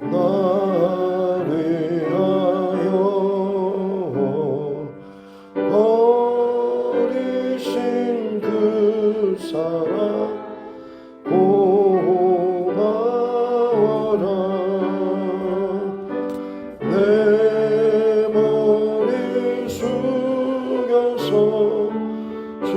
날 위하여 버리신 그 사랑 고마워라. 내 머리 숙여서 주님께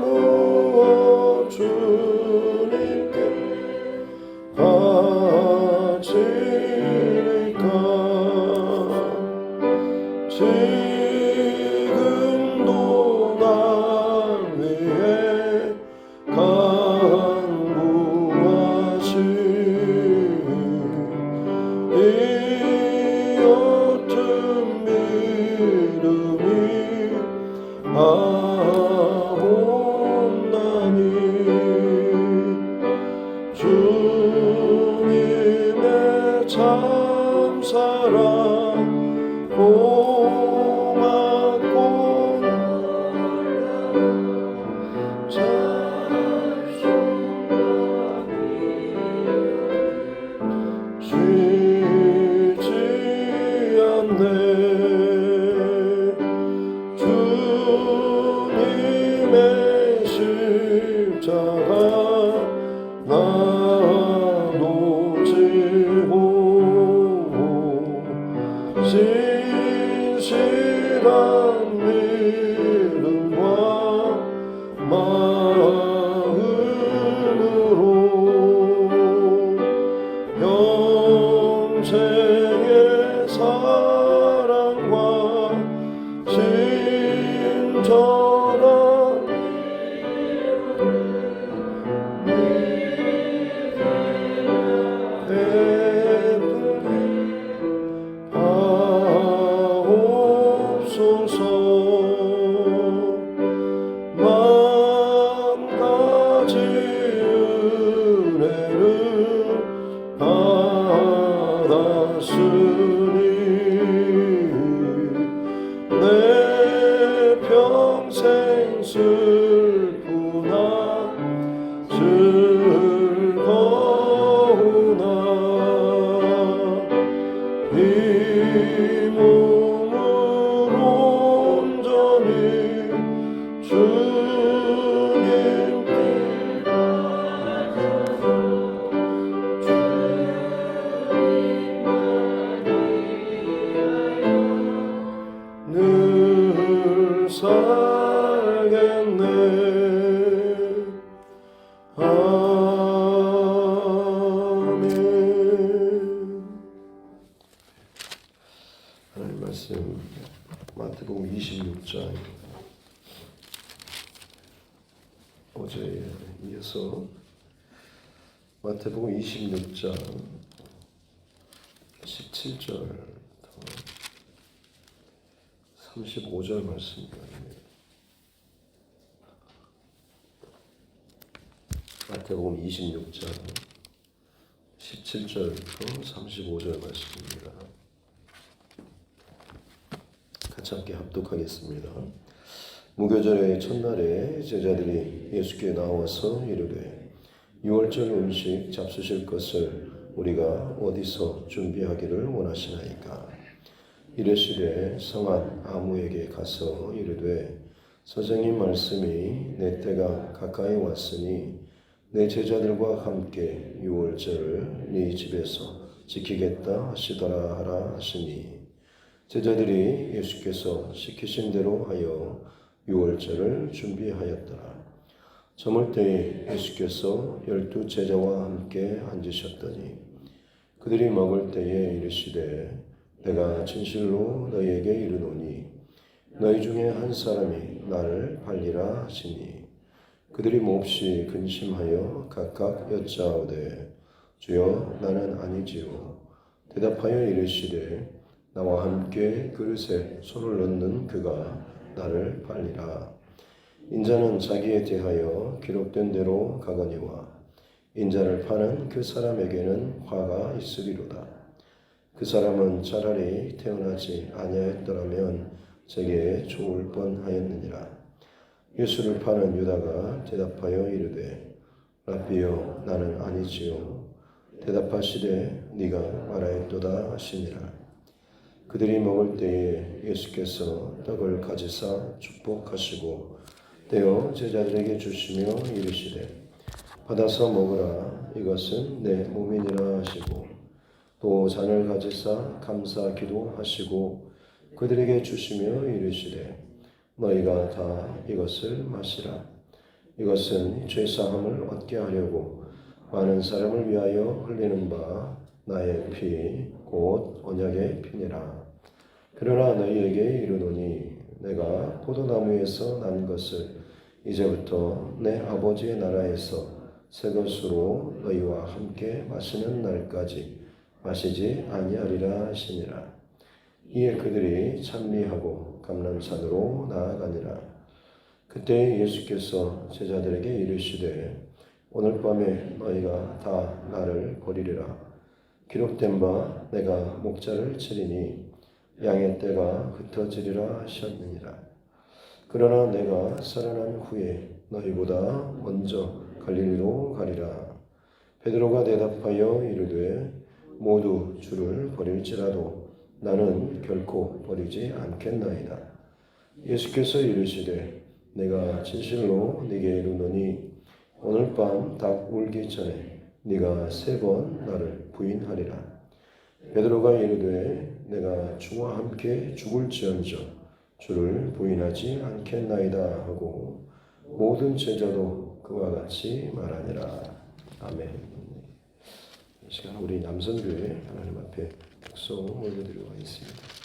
나무어 주님께 바치니까 지금도 날 위해 간구하신 이 옅은 믿음이 아옵나니 주님의 참사랑 고맙고 쉬지 않네. 주님의 십자가 나도 지고 신실한 믿음과 마음으로 영생의 사랑과 친절한 베풀이 하옵소서. 만 가지 은혜를 받았으니 내 평생 슬프나 즐거우나 이 몸을 온전히 주님께 늘 살겠네. 아멘. 하나님 말씀 마태복음 26장입니다. 어제에 이어서 마태복음 26장 17절부터 35절 말씀입니다. 마태복음 26장 17절부터 35절 말씀입니다. 같이 함께 합독하겠습니다. 무교절의 첫날에 제자들이 예수께 나와서 이르되 유월절 음식 잡수실 것을 우리가 어디서 준비하기를 원하시나이까? 이르시되 성한 아무에게 가서 이르되 선생님 말씀이 내 때가 가까이 왔으니 내 제자들과 함께 유월절을 네 집에서 지키겠다 하시더라 하라 하시니 제자들이 예수께서 시키신 대로 하여 유월절을 준비하였더라. 저물 때에 예수께서 12 제자와 함께 앉으셨더니 그들이 먹을 때에 이르시되 내가 진실로 너희에게 이르노니 너희 중에 한 사람이 나를 팔리라 하시니 그들이 몹시 근심하여 각각 여짜오되 주여 나는 아니지요. 대답하여 이르시되 나와 함께 그릇에 손을 넣는 그가 나를 팔리라. 인자는 자기에 대하여 기록된 대로 가거니와 인자를 파는 그 사람에게는 화가 있으리로다. 그 사람은 차라리 태어나지 아니하였더라면 제게 좋을 뻔하였느니라. 예수를 파는 유다가 대답하여 이르되 라비여 나는 아니지요. 대답하시되 네가 말하였도다 하시니라. 그들이 먹을 때에 예수께서 떡을 가지사 축복하시고 떼어 제자들에게 주시며 이르시되 받아서 먹으라 이것은 내 몸이니라 하시고 또 잔을 가지사 감사 기도하시고 그들에게 주시며 이르시되 너희가 다 이것을 마시라. 이것은 죄사함을 얻게 하려고 많은 사람을 위하여 흘리는 바 나의 피 곧 언약의 피니라. 그러나 너희에게 이르노니 내가 포도나무에서 난 것을 이제부터 내 아버지의 나라에서 새 것으로 너희와 함께 마시는 날까지 마시지 아니하리라 하시니라. 이에 그들이 찬미하고 감람산으로 나아가니라. 그때 예수께서 제자들에게 이르시되 오늘 밤에 너희가 다 나를 버리리라. 기록된 바 내가 목자를 치리니 양의 떼가 흩어지리라 하셨느니라. 그러나 내가 살아난 후에 너희보다 먼저 갈릴리로 가리라. 베드로가 대답하여 이르되 모두 주를 버릴지라도 나는 결코 버리지 않겠나이다. 예수께서 이르시되 내가 진실로 네게 이르노니 오늘 밤 닭 울기 전에 네가 3번 나를 부인하리라. 베드로가 이르되 내가 주와 함께 죽을지언정 주를 부인하지 않겠나이다 하고 모든 제자도 그와 같이 말하니라. 아멘. 이 시간 우리 남선교회 하나님 앞에 독송 올려드리고 있습니다.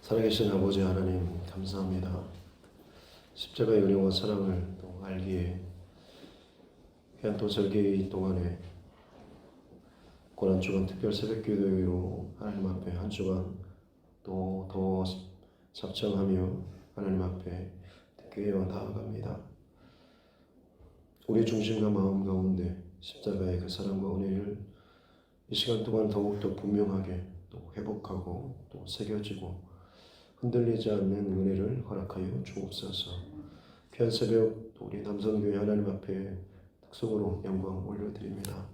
살아계신 아버지 하나님 감사합니다. 십자가의 은혜와 사랑을 또 알기에 귀한 또 절기 동안에 고난주간 특별 새벽기도회로 하나님 앞에 한 주간 또 더 작정하며 하나님 앞에 교회와 나아갑니다. 우리 중심과 마음 가운데 십자가의 그 사랑과 은혜를 이 시간 동안 더욱더 분명하게 또 회복하고 또 새겨지고 흔들리지 않는 은혜를 허락하여 주옵소서. 귀한 새벽 우리 남성교회 하나님 앞에 특성으로 영광 올려드립니다.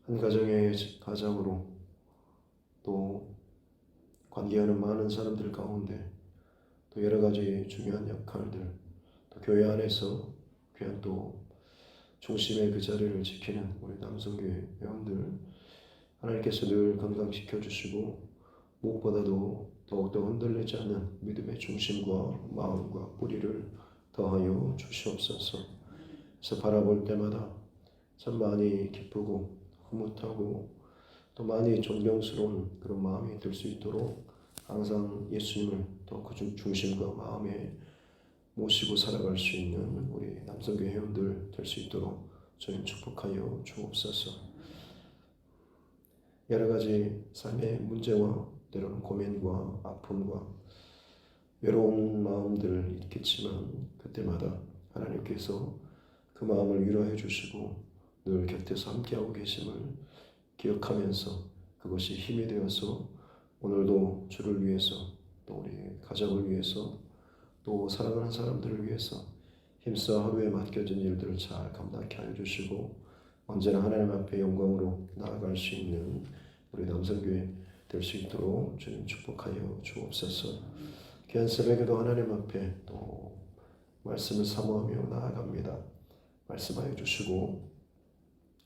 한 가정의 가장으로 또 관계하는 많은 사람들 가운데 또 여러 가지 중요한 역할들 또 교회 안에서 귀한 또 중심의 그 자리를 지키는 우리 남성교회 회원들 하나님께서 늘 건강시켜 주시고 무엇보다도 더욱더 흔들리지 않는 믿음의 중심과 마음과 뿌리를 더하여 주시옵소서. 그래서 바라볼 때마다 참 많이 기쁘고 흐뭇하고 또 많이 존경스러운 그런 마음이 들 수 있도록 항상 예수님을 더 그 중심과 마음에 모시고 살아갈 수 있는 우리 남성교회 회원들 될 수 있도록 주님 축복하여 주옵소서. 여러 가지 삶의 문제와 때로는 고민과 아픔과 외로운 마음들 있겠지만 그때마다 하나님께서 그 마음을 위로해 주시고 늘 곁에서 함께하고 계심을 기억하면서 그것이 힘이 되어서 오늘도 주를 위해서 또 우리 가족을 위해서 또 사랑하는 사람들을 위해서 힘써 하루에 맡겨진 일들을 잘 감당케 하여 주시고 언제나 하나님 앞에 영광으로 나아갈 수 있는 우리 남성교회 될 수 있도록 주님 축복하여 주옵소서. 귀한 새벽에도 하나님 앞에 또 말씀을 사모하며 나아갑니다. 말씀하여 주시고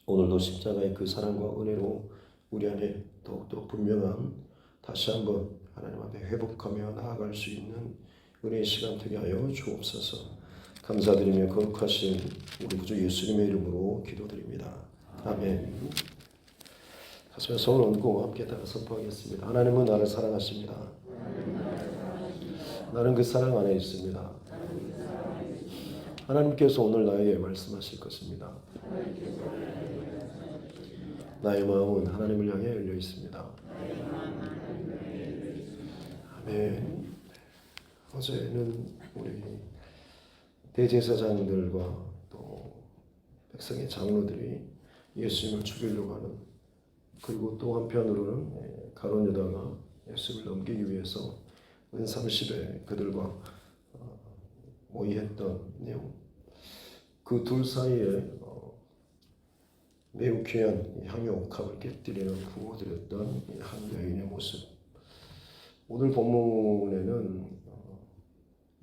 오늘도 십자가의 그 사랑과 은혜로 우리 안에 더욱더 분명한 다시 한번 하나님 앞에 회복하며 나아갈 수 있는 은혜의 시간 되게 하여 주옵소서. 감사드리며 거룩하신 우리 구주 예수님의 이름으로 기도드립니다. 아멘. 가슴에 손을 얹고 함께 따라 선포하겠습니다. 하나님은 나를 사랑하십니다. 나는 그 사랑 안에 있습니다. 하나님께서 오늘 나에게 말씀하실 것입니다. 나의 마음은 하나님을 향해 열려 있습니다. 아멘. 어제는 우리 대제사장들과 또 백성의 장로들이 예수님을 죽이려고 하는 그리고 또 한편으로는 가룟 유다가 예수를 넘기기 위해서 은 30에 그들과 모의했던 내용 그 둘 사이에 매우 귀한 향유 옥합을 깨뜨리는 부어드렸던 한 여인의 모습. 오늘 본문에는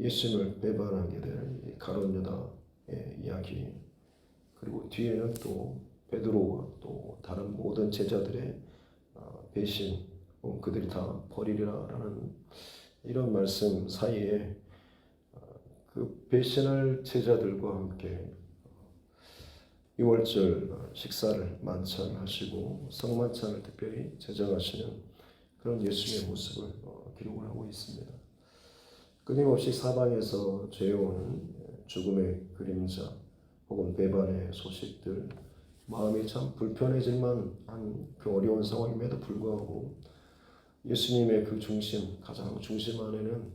예수님을 배반하게 될 가룟 유다의 이야기 그리고 뒤에는 또 베드로와 또 다른 모든 제자들의 배신, 그들이 다 버리리라라는 이런 말씀 사이에 그 배신할 제자들과 함께 유월절 식사를 만찬하시고 성만찬을 특별히 제정하시는 그런 예수님의 모습을 기록을 하고 있습니다. 끊임없이 사방에서 죄어오는 죽음의 그림자 혹은 배반의 소식들 마음이 참 불편해질만 한 그 어려운 상황임에도 불구하고 예수님의 그 중심, 가장 중심 안에는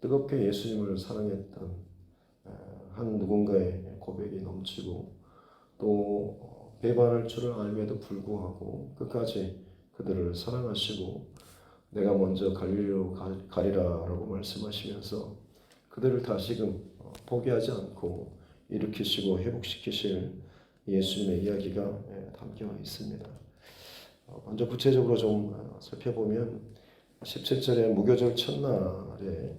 뜨겁게 예수님을 사랑했던 한 누군가의 고백이 넘치고 또 배반할 줄을 알면도 불구하고 끝까지 그들을 사랑하시고 내가 먼저 갈릴리로 가리라라고 말씀하시면서 그들을 다시금 포기하지 않고 일으키시고 회복시키실 예수님의 이야기가 담겨 있습니다. 먼저 구체적으로 좀 살펴보면 17절에 무교절 첫날에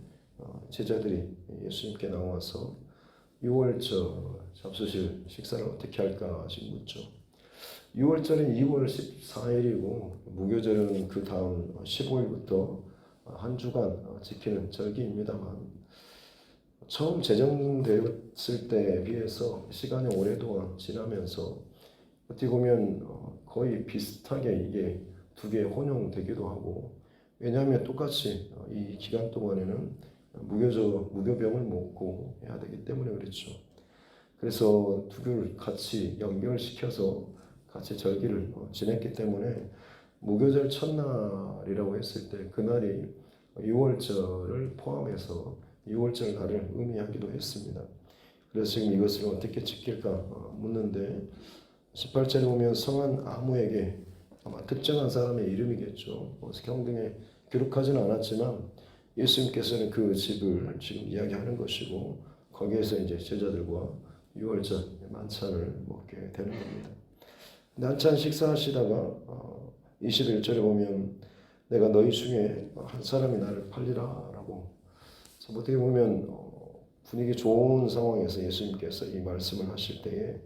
제자들이 예수님께 나와서 6월절 잡수실 식사를 어떻게 할까 지금 묻죠. 6월절은 2월 14일이고 무교절은 그 다음 15일부터 한 주간 지키는 절기입니다만 처음 제정되었을 때에 비해서 시간이 오랫동안 지나면서 어떻게 보면 거의 비슷하게 이게 두 개 혼용되기도 하고, 왜냐하면 똑같이 이 기간 동안에는 무교병을 먹고 해야 되기 때문에 그렇죠. 그래서 두 개를 같이 연결시켜서 같이 절기를 지냈기 때문에 무교절 첫날이라고 했을 때 그날이 6월절을 포함해서 6월절 날을 의미하기도 했습니다. 그래서 지금 이것을 어떻게 지킬까 묻는데 18절에 보면 성한 아무에게, 아마 특정한 사람의 이름이겠죠. 성경에 기록하지는 않았지만 예수님께서는 그 집을 지금 이야기하는 것이고 거기에서 이제 제자들과 6월절 만찬을 먹게 되는 겁니다. 만찬 식사하시다가 21절에 보면 내가 너희 중에 한 사람이 나를 팔리라 라고, 어떻게 보면 분위기 좋은 상황에서 예수님께서 이 말씀을 하실 때에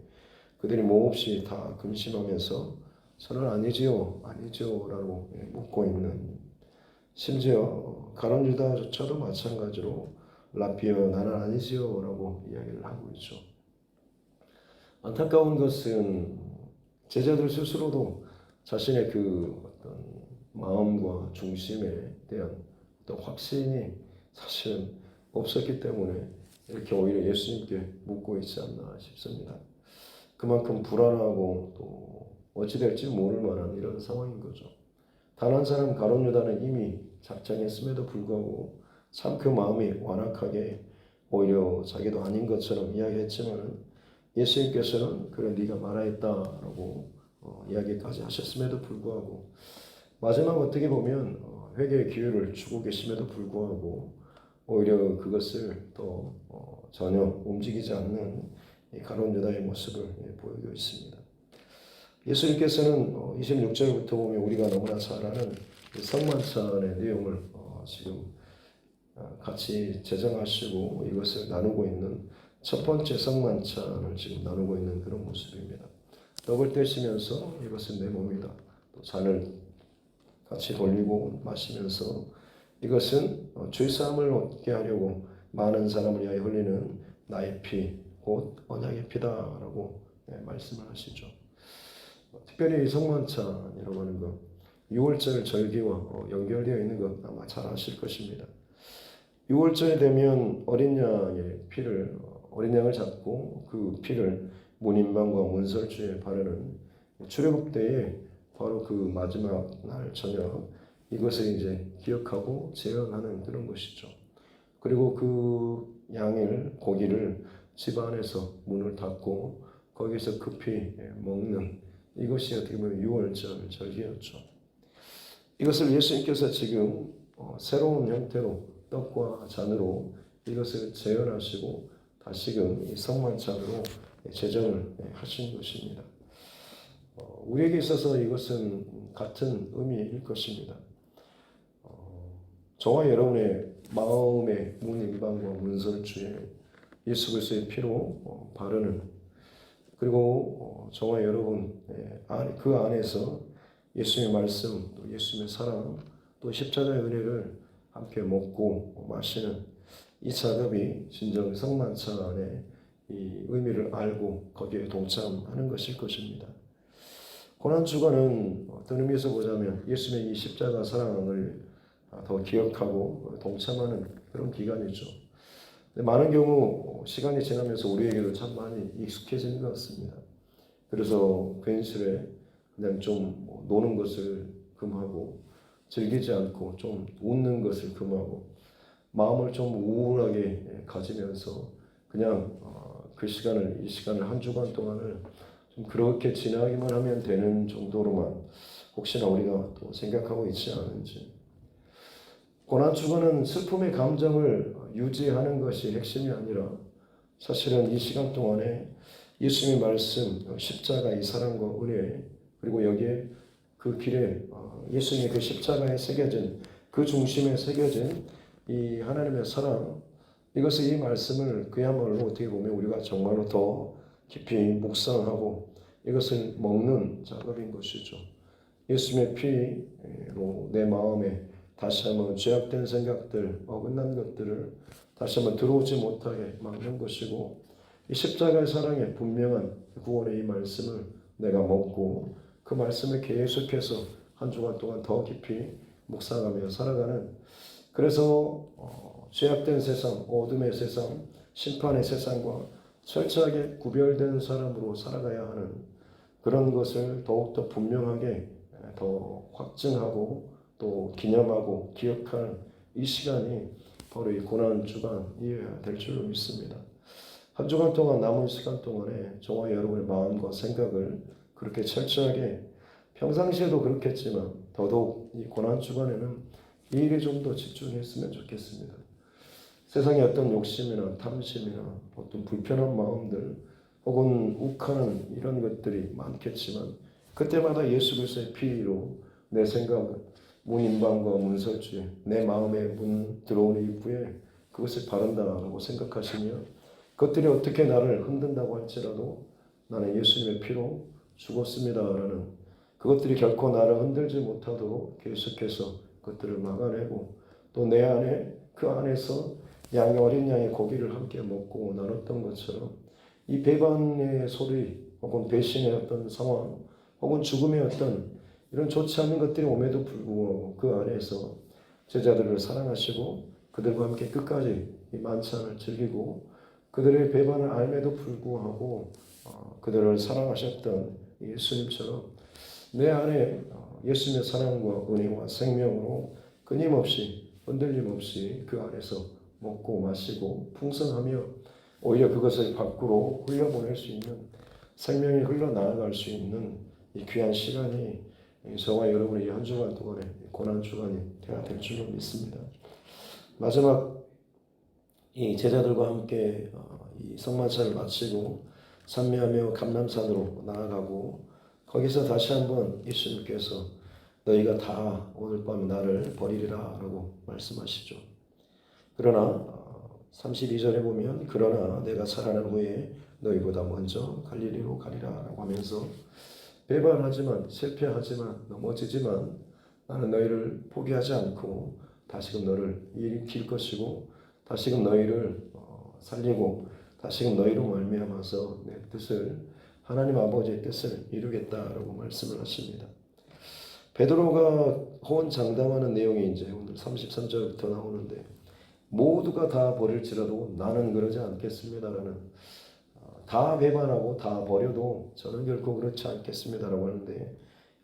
그들이 몹시 다 근심하면서 저는 아니지요 라고 묻고 있는, 심지어 가룟 유다조차도 마찬가지로 라피어 나는 아니지요 라고 이야기를 하고 있죠. 안타까운 것은 제자들 스스로도 자신의 그 어떤 마음과 중심에 대한 어떤 확신이 사실은 없었기 때문에 이렇게 오히려 예수님께 묻고 있지 않나 싶습니다. 그만큼 불안하고 또 어찌 될지 모를 만한 이런 상황인 거죠. 단 한 사람 가룟 유다는 이미 작정했음에도 불구하고 참 그 마음이 완악하게 오히려 자기도 아닌 것처럼 이야기했지만 예수님께서는 그래 네가 말하였다라고 이야기까지 하셨음에도 불구하고 마지막 어떻게 보면 회개의 기회를 주고 계심에도 불구하고 오히려 그것을 또 전혀 움직이지 않는 가룟 유다의 모습을 보이고 있습니다. 예수님께서는 26절부터 보면 우리가 너무나 잘 아는 성만찬의 내용을 지금 같이 제정하시고 이것을 나누고 있는 첫 번째 성만찬을 지금 나누고 있는 그런 모습입니다. 떡을 떼시면서 이것은 내 몸이다. 또 잔을 같이 돌리고 마시면서 이것은 죄사함을 얻게 하려고 많은 사람을 위하여 흘리는 나의 피, 곧 언약의 피다라고 말씀을 하시죠. 특별히 성만찬이라고 하는 것, 6월절 절기와 연결되어 있는 것 아마 잘 아실 것입니다. 6월절이 되면 어린 양을 잡고 그 피를 문인방과 문설주에 바르는 출애굽 때에 바로 그 마지막 날 저녁 이것을 이제 기억하고 재현하는 그런 것이죠. 그리고 그 고기를 집 안에서 문을 닫고 거기서 급히 먹는 이것이 어떻게 보면 6월절 절기였죠. 이것을 예수님께서 지금 새로운 형태로 떡과 잔으로 이것을 재현하시고 다시금 이 성만찬으로 제정을 하신 것입니다. 우리에게 있어서 이것은 같은 의미일 것입니다. 저와 여러분의 마음의 문인방과 문설주에 예수 그리스도의 피로 바르는, 그리고 저와 여러분 그 안에서 예수님의 말씀, 또 예수님의 사랑, 또 십자가의 은혜를 함께 먹고 마시는 이 작업이 진정 성만찬의 이 의미를 알고 거기에 동참하는 것일 것입니다. 고난주간은 어떤 의미에서 보자면 예수님의 이 십자가 사랑을 더 기억하고 동참하는 그런 기간이죠. 많은 경우 시간이 지나면서 우리에게도 참 많이 익숙해지는 것 같습니다. 그래서 괜스레 그냥 좀 노는 것을 금하고 즐기지 않고 좀 웃는 것을 금하고 마음을 좀 우울하게 가지면서 그냥 이 시간을 한 주간 동안을 좀 그렇게 지나기만 하면 되는 정도로만 혹시나 우리가 또 생각하고 있지 않은지. 고난주간은 슬픔의 감정을 유지하는 것이 핵심이 아니라 사실은 이 시간 동안에 예수님의 말씀, 십자가의 사랑과 은혜, 그리고 여기에 그 길에 예수님의 그 십자가에 새겨진 그 중심에 새겨진 이 하나님의 사랑, 이것을 이 말씀을 그야말로 어떻게 보면 우리가 정말로 더 깊이 묵상하고 이것을 먹는 작업인 것이죠. 예수님의 피로 내 마음에 다시 한번 죄악된 생각들, 어긋난 것들을 다시 한번 들어오지 못하게 막는 것이고, 이 십자가의 사랑의 분명한 구원의 이 말씀을 내가 먹고 그 말씀을 계속해서 한 주간 동안 더 깊이 묵상하며 살아가는, 그래서 죄악된 세상, 어둠의 세상, 심판의 세상과 철저하게 구별된 사람으로 살아가야 하는 그런 것을 더욱더 분명하게 더 확증하고 또 기념하고 기억하는 이 시간이 바로 이 고난주간이어야 될 줄로 믿습니다. 한 주간 동안 남은 시간 동안에 저와 여러분의 마음과 생각을 그렇게 철저하게, 평상시에도 그렇겠지만 더더욱 이 고난주간에는 이 일에 좀 더 집중했으면 좋겠습니다. 세상의 어떤 욕심이나 탐심이나 어떤 불편한 마음들 혹은 욱하는 이런 것들이 많겠지만 그때마다 예수 그리스도의 피로 내 생각은 문인방과 문설주에 내 마음의 문 들어오는 입구에 그것을 바른다라고 생각하시며 그것들이 어떻게 나를 흔든다고 할지라도 나는 예수님의 피로 죽었습니다라는, 그것들이 결코 나를 흔들지 못하도록 계속해서 그것들을 막아내고 또 내 안에 그 안에서 어린 양의 고기를 함께 먹고 나눴던 것처럼 이 배반의 소리 혹은 배신의 어떤 상황 혹은 죽음의 어떤 이런 좋지 않은 것들이 옴에도 불구하고 그 안에서 제자들을 사랑하시고 그들과 함께 끝까지 이 만찬을 즐기고 그들의 배반을 알매도 불구하고 그들을 사랑하셨던 예수님처럼 내 안에 예수님의 사랑과 은혜와 생명으로 끊임없이 흔들림 없이 그 안에서 먹고 마시고 풍성하며 오히려 그것을 밖으로 흘려보낼 수 있는, 생명이 흘러나아갈 수 있는 이 귀한 시간이 저와 여러분의 한 주간 동안의 고난주간이 되어야 될 줄로 믿습니다. 마지막 이 제자들과 함께 이 성만찬을 마치고 산미하며 감람산으로 나아가고 거기서 다시 한번 예수님께서 너희가 다 오늘 밤 나를 버리리라 라고 말씀하시죠. 그러나 32절에 보면 그러나 내가 살아난 후에 너희보다 먼저 갈릴리로 가리라 라고 하면서 배반하지만 실패하지만 넘어지지만 나는 너희를 포기하지 않고 다시금 너를 일으킬 것이고 다시금 너희를 살리고 다시금 너희로 말미암아서 내 뜻을, 하나님 아버지의 뜻을 이루겠다라고 말씀을 하십니다. 베드로가 호언장담하는 내용이 이제 오늘 33절부터 나오는데 모두가 다 버릴지라도 나는 그러지 않겠습니다라는, 다 배반하고 다 버려도 저는 결코 그렇지 않겠습니다라고 하는데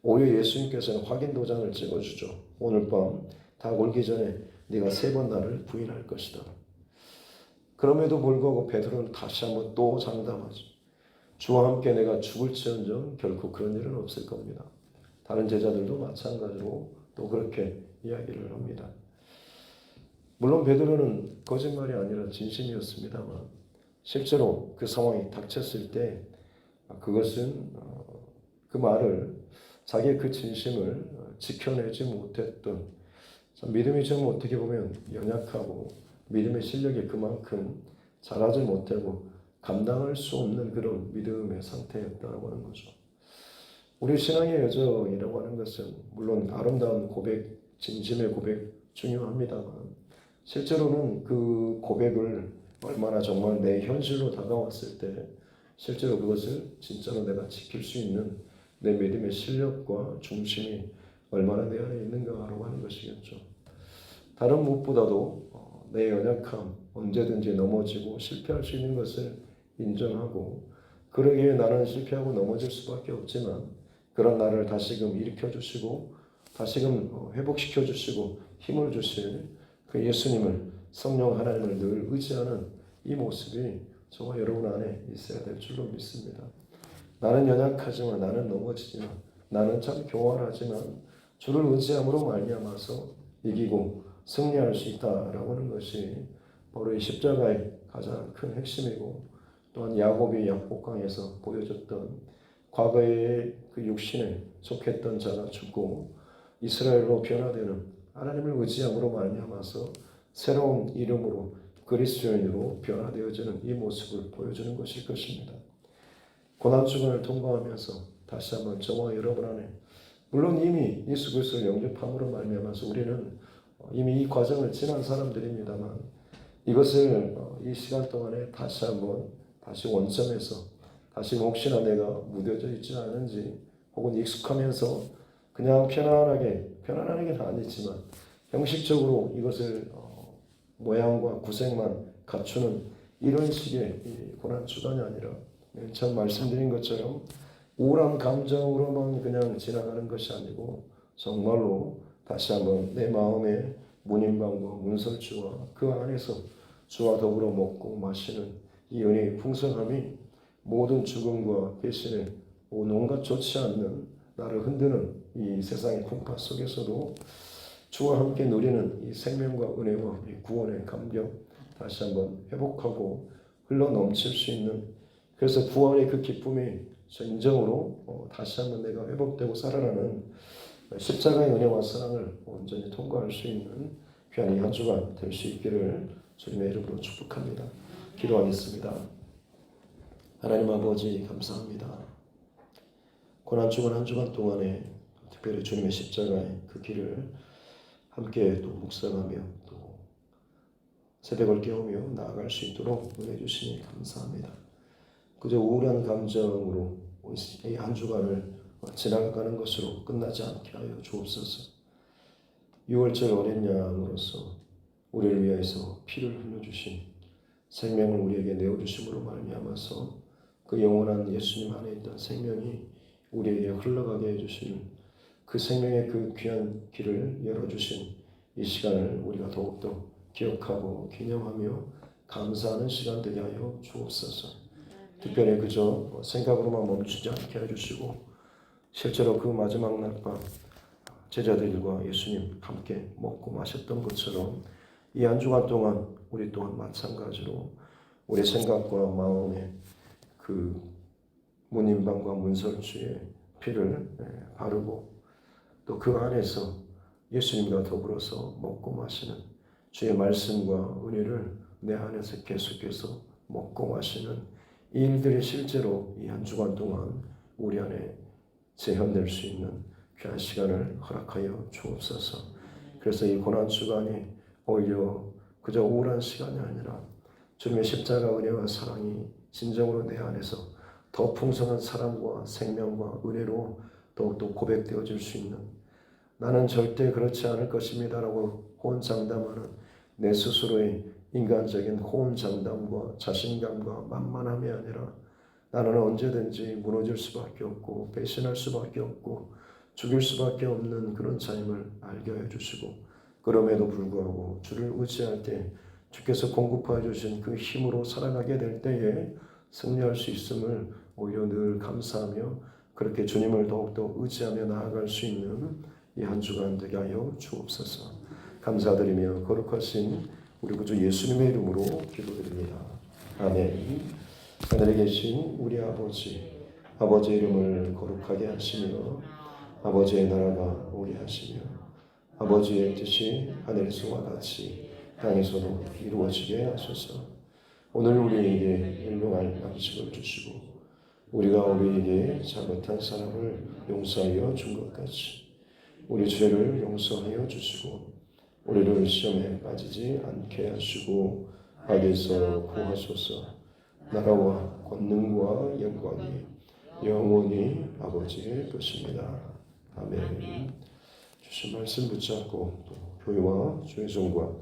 오히려 예수님께서는 확인 도장을 찍어주죠. 오늘 밤 다 올기 전에 네가 3번 나를 부인할 것이다. 그럼에도 불구하고 베드로는 다시 한번 또 장담하죠. 주와 함께 내가 죽을지언정 결코 그런 일은 없을 겁니다. 다른 제자들도 마찬가지로 또 그렇게 이야기를 합니다. 물론 베드로는 거짓말이 아니라 진심이었습니다만 실제로 그 상황이 닥쳤을 때 그것은 그 말을, 자기의 그 진심을 지켜내지 못했던, 믿음이 좀 어떻게 보면 연약하고 믿음의 실력이 그만큼 잘하지 못하고 감당할 수 없는 그런 믿음의 상태였다고 하는 거죠. 우리 신앙의 여정이라고 하는 것은 물론 아름다운 고백, 진심의 고백 중요합니다만 실제로는 그 고백을 얼마나 정말 내 현실로 다가왔을 때 실제로 그것을 진짜로 내가 지킬 수 있는 내 믿음의 실력과 중심이 얼마나 내 안에 있는가라고 하는 것이겠죠. 다른 무엇보다도 내 연약함, 언제든지 넘어지고 실패할 수 있는 것을 인정하고, 그러기에 나는 실패하고 넘어질 수밖에 없지만 그런 나를 다시금 일으켜주시고 다시금 회복시켜주시고 힘을 주실 그 예수님을, 성령 하나님을 늘 의지하는 이 모습이 저와 여러분 안에 있어야 될 줄로 믿습니다. 나는 연약하지만, 나는 넘어지지만, 나는 참 교활하지만 주를 의지함으로 말미암아서 이기고 승리할 수 있다라고 하는 것이 바로 이 십자가의 가장 큰 핵심이고, 또한 야곱이 약복강에서 보여줬던 과거의 그 육신에 속했던 자가 죽고 이스라엘로 변화되는, 하나님을 의지함으로 말미암아서 새로운 이름으로 그리스도인으로 변화되어지는 이 모습을 보여주는 것일 것입니다. 고난주간을 통과하면서 다시 한번 저와 여러분 안에 물론 이미 예수 그리스도를 영접함으로 말미암아서 우리는 이미 이 과정을 지난 사람들입니다만 이것을 이 시간 동안에 다시 한번 다시 원점에서 다시 혹시나 내가 무뎌져 있지 않은지 혹은 익숙하면서 그냥 편안하게는 아니지만 형식적으로 이것을 모양과 구색만 갖추는 이런 식의 고난주간이 아니라 참 말씀드린 것처럼 우울한 감정으로만 그냥 지나가는 것이 아니고 정말로 다시 한번 내 마음의 문인방과 문설주와 그 안에서 주와 더불어 먹고 마시는 이 은혜의 풍성함이 모든 죽음과 배신에 온갖 좋지 않는 나를 흔드는 이 세상의 풍파 속에서도 주와 함께 누리는 이 생명과 은혜와 우리 구원의 감격 다시 한번 회복하고 흘러 넘칠 수 있는 그래서 부활의 그 기쁨이 진정으로 다시 한번 내가 회복되고 살아나는 십자가의 은혜와 사랑을 온전히 통과할 수 있는 귀한 이 한 주간 될 수 있기를 주님의 이름으로 축복합니다. 기도하겠습니다. 하나님 아버지 감사합니다. 고난주간 한 주간 동안에 특별히 주님의 십자가의 그 길을 함께 또 묵상하며 또 새벽을 깨우며 나아갈 수 있도록 은혜 주시니 감사합니다. 그저 우울한 감정으로 이 한 주간을 지나가는 것으로 끝나지 않게 하여 주옵소서. 6월절 어린 양으로서 우리를 위하여서 피를 흘려주신 생명을 우리에게 내어주심으로 말미암아서 그 영원한 예수님 안에 있던 생명이 우리에게 흘러가게 해주시는 그 생명의 그 귀한 길을 열어주신 이 시간을 우리가 더욱더 기억하고 기념하며 감사하는 시간 되게 하여 주옵소서. 특별히 그저 생각으로만 멈추지 않게 해주시고 실제로 그 마지막 날밤 제자들과 예수님 함께 먹고 마셨던 것처럼 이 한 주간 동안 우리 또한 마찬가지로 우리 생각과 마음의 그 문인방과 문설주의 피를 바르고 또 그 안에서 예수님과 더불어서 먹고 마시는 주의 말씀과 은혜를 내 안에서 계속해서 먹고 마시는 이 일들이 실제로 이 한 주간 동안 우리 안에 재현될 수 있는 귀한 시간을 허락하여 주옵소서. 그래서 이 고난 주간이 오히려 그저 우울한 시간이 아니라 주님의 십자가 은혜와 사랑이 진정으로 내 안에서 더 풍성한 사랑과 생명과 은혜로 더욱더 고백되어질 수 있는 나는 절대 그렇지 않을 것입니다 라고 호언장담하는 내 스스로의 인간적인 호언장담과 자신감과 만만함이 아니라 나는 언제든지 무너질 수밖에 없고 배신할 수밖에 없고 죽일 수밖에 없는 그런 자임을 알게 해주시고 그럼에도 불구하고 주를 의지할 때 주께서 공급하여 주신 그 힘으로 살아가게 될 때에 승리할 수 있음을 오히려 늘 감사하며 그렇게 주님을 더욱더 의지하며 나아갈 수 있는 이 한 주간 되게 하여 주옵소서. 감사드리며 거룩하신 우리 구주 예수님의 이름으로 기도드립니다. 아멘. 하늘에 계신 우리 아버지의 이름을 거룩하게 하시며 아버지의 나라가 오게 하시며 아버지의 뜻이 하늘에서와 같이 땅에서도 이루어지게 하소서. 오늘 우리에게 일용할 양식을 주시고 우리가 우리에게 잘못한 사람을 용서하여 준 것 같이 우리 죄를 용서하여 주시고 우리를 시험에 빠지지 않게 하시고 악에서 구하소서. 나라와 권능과 영광이 영원히 아버지의 것입니다. 아멘. 주신 말씀 붙잡고 또 교회와 주의 종과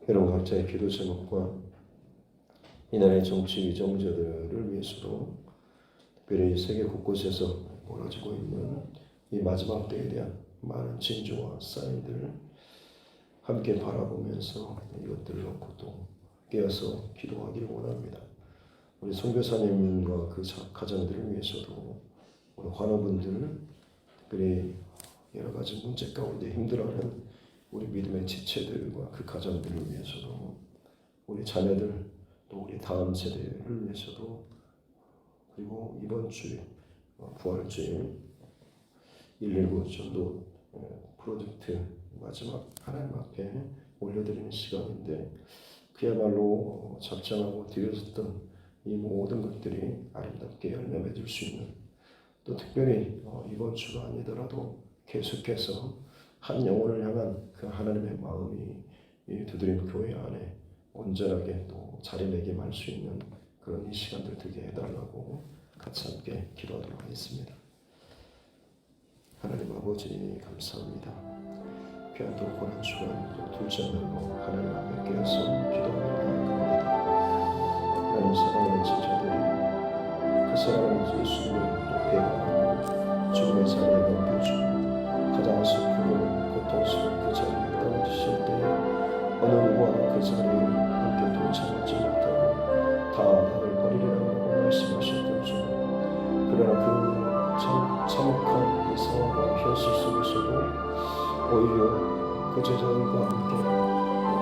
여러분 각자의 기도 제목과 이날의 정치 위정자들을 위해서도 특별히 세계 곳곳에서 벌어지고 있는 이 마지막 때에 대한 많은 징조와 사인들을 함께 바라보면서 이것들을 놓고 또 깨어서 기도하기를 원합니다. 우리 선교사님과 그 가정들을 위해서도 우리 환우분들 특별히 여러 가지 문제 가운데 힘들어하는 우리 믿음의 지체들과 그 가정들을 위해서도 우리 자녀들 또 우리 다음 세대를 위해서도 그리고 이번 주에 부활주에 119 전도 프로젝트 마지막 하나님 앞에 올려드리는 시간인데 그야말로 작정하고 드렸던 이 모든 것들이 아름답게 열매 맺을 수 있는, 또 특별히 이번 주가 아니더라도 계속해서 한 영혼을 향한 그 하나님의 마음이 이 두드림 교회 안에 온전하게 또 자리매김할 수 있는 그런 이 시간들 되게 해달라고 같이 함께 기도하도록 하겠습니다. 하나님 아버지 감사합니다. 귀한 또 고난 주간 둘째 날로 하나님 앞에 깨어서 기도합니다. 하나님 사랑하는 제자들이 그 사랑하는 예수님을 높여하고 죽음의 자리에 넘겨주고 가장 슬프고 고통스러운 그 자리에 떨어지실 때에 어느 누구와 그 자리에 함께 동참하지 못하고 다 나를 버리리라고 말씀하셨던 주, 그러나 그 참혹한 이 상황과 현실 속에서도 오히려 그 제자들과 함께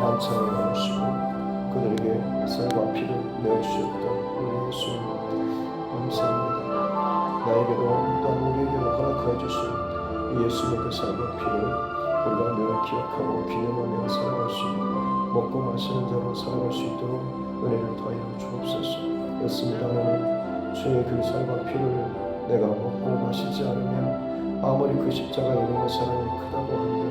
만찬을 나누시고 그들에게 살과 피를 내어주셨던 우리 예수님 감사합니다. 나에게도 또한 우리에게도 허락하여 주신 이 예수님의 그 살과 피를 우리가 늘 기억하고 기념하며 살아갈 수 있는, 먹고 마시는 자로 살아갈 수 있도록 은혜를 더하여 주옵소서. 그렇습니다. 하나님, 주의 그 살과 피를 내가 먹고 마시지 않으면 아무리 그 십자가에 있는 사랑이 크다고 한들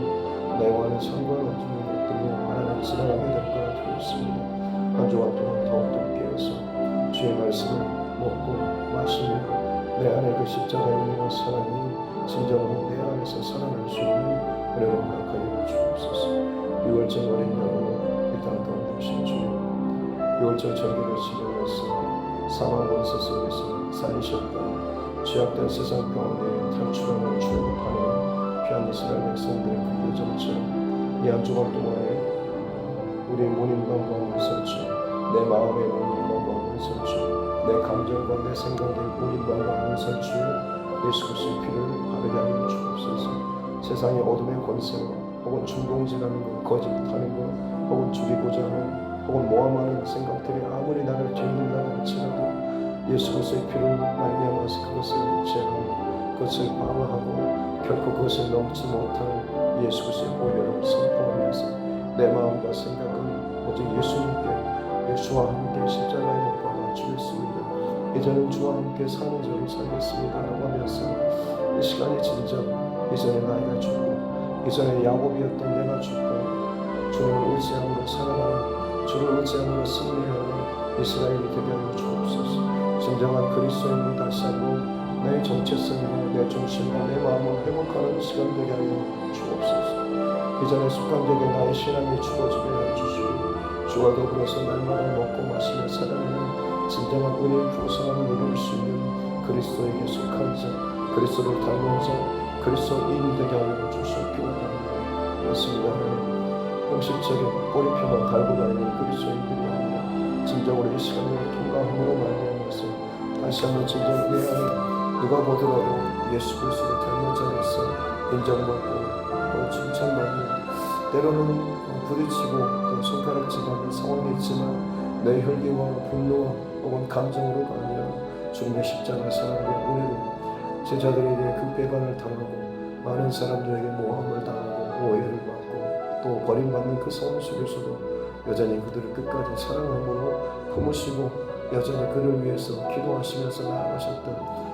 내와는 상관없는 것들로 하나님 지나가게 될 거라 두렵습니다. 한 주간 동안 더욱더 깨어서 주의 말씀을 먹고 마시며 내 안에 그 십자가에 있는 사랑이 진정으로 내 안에서 살아날 수 있는 은혜를 허락하여 주옵소서. 6월절 어린 양으로 이 땅 가운데 오신 주님, 6월절 절기를 지내면서 사망 권세 속에서 살리셨던 죄악된 세상 가운데 탈출하는 출애굽하는 귀한 이스라엘 백성들의 그 여정처럼 이 한 주간 동안에 우리 모닝밤과 문설주, 내 마음의 모닝밤과 문설주, 내 감정과 내 생각의 모닝밤과 문설주에 예수 그리스도의 피를 바르게 하여 주옵소서. 세상의 어둠의 권세와 혹은 충동질하는 것, 거짓하는 것, 혹은 죽이고자 하는 혹은 모함하는 생각들이 아무리 나를 뒤흔든다고 할지라도 예수 그리스도의 피를 말미암아서 그것을 제하고 그것을 방어하고 결코 그것을 넘지 못할 예수 그리스도의 보혈을 선포하면서 내 마음과 생각은 오직 예수님께, 예수와 함께 십자가에 못 박아 주겠습니다. 이제는 주와 함께 사는 자로 살겠습니다 라고 하면서 이 시간이 진정 이전에 나이가 죽고 이전에 야곱이었던 내가 죽고 주님을 의지함으로 살아가는, 주를 의지함으로 승리하는 이스라엘이 되게 하여 주옵소서. 진정한 그리스도인으로 다시 한번 내 정체성과 내 중심과 내 마음을 회복하는 시간 되게 하여 주옵소서. 이전에 습관적인 나의 신앙이 죽어지게 해주시고 주와 더불어서 날마다 먹고 마시며 살아가는 진정한 은혜의 풍성함을 누릴 수 있는 그리스도에게 속한 자, 그리스도를 닮은 자, 그리스도인 되게 하여 주시옵기 원합니다. 그렇습니다. 형식적인 꼬리표만 달고 다니는 그리스도인들이 아니라 진정으로 이 시간을 통과함으로 말미암아서 다시 한번 진정 내 안에 누가 보더라도 예수 그리스도를 닮은 자로서 인정받고 또 칭찬받는, 때로는 부딪히고 또 손가락질하는 상황이 있지만 내 혈기와 분노 혹은 감정으로가 아니라 주님의 십자가 사랑의 은혜로 제자들에게 그 배반을 당하고 많은 사람들에게 모함을 당하고 오해를 받고 또 버림받는 그 상황 속에서도 여전히 그들을 끝까지 사랑함으로 품으시고 여전히 그를 위해서 기도하시면서 나아가셨던